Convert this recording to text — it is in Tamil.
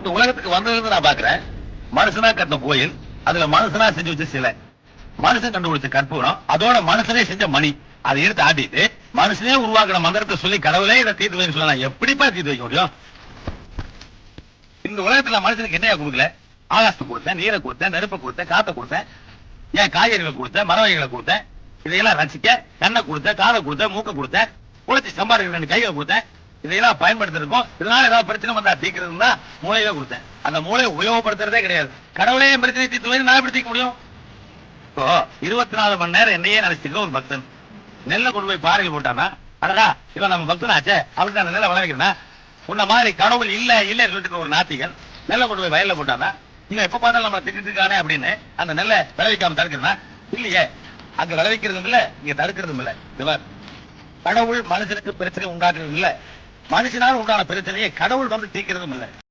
இந்த உலகத்துக்கு வந்ததுன்னு நான் பாக்குறேன். மனுஷனா கட்டின கோயில், அதுல மனுஷனா செஞ்சு வச்ச சிலை, மனுஷன் கண்டுபிடிச்ச கற்பூரம், அதோட மனுஷனே செஞ்ச மணி, அதை எடுத்து ஆட்டிட்டு மனுஷனே உருவாக்குற மந்திரத்தை சொல்லி கடவுளே இதை தீர்த்து வைன்னு சொல்லலாம். எப்படிப்பா தீர்த்து வைக்க முடியும்? இந்த உலகத்துல மனுஷனுக்கு என்னையா கொடுக்கல? ஆகாசத்தை கொடுத்தேன், நீரை கொடுத்தேன், நெருப்பை கொடுத்தேன், காத்த கொடுத்தேன், ஏன் காய்கறிகளை கொடுத்தேன், மர வகைகளை கொடுத்தேன், இதையெல்லாம் ரசிக்க கண்ணை கொடுத்தேன், காதை கொடுத்தேன், மூக்க கொடுத்தேன், உழைச்சி சம்பாதிக்கிற கைகளை கொடுத்தேன். இதையெல்லாம் பயன்படுத்திருக்கோம். இதனால ஏதாவது பிரச்சனை வந்தா தீர்க்கிறதுனா மூளையை கொடுத்தேன். அந்த மூளையை உபயோகப்படுத்துறதே கிடையாது. கடவுளே பிரச்சனை தீர்த்து நான் எப்படி தீர்க்க முடியும்? இப்போ 24 மணி நேரம் என்னையே நினைச்சிருக்க ஒரு பக்தன் நெல்லை கொண்டு போய் பாறையில் போட்டானா, அடடா இவன் நம்ம பக்தன் ஆச்சே அப்படின்னு அந்த நெல்லை வளர்க்கிறேன்னா, உன்ன மாதிரி கடவுள் இல்ல இல்ல சொல்லிட்டு ஒரு நாத்திகன் நெல்லை கொண்டு போய் வயல்ல போட்டானா, நீங்க எப்ப பார்த்தாலும் நம்ம திட்டு இருக்கானே அப்படின்னு அந்த நெல்லை விளைவிக்காம தடுக்கிறனா இல்லையே. அங்க விளைவிக்கிறதும் இல்ல, இங்க தடுக்கிறதும் இல்ல. கடவுள் மனுஷனுக்கு பிரச்சனை உண்டாக்குறதும் இல்ல, மனுஷனால உண்டான பிரச்சனையை கடவுள் வந்து தீர்க்கிறதும் இல்லை.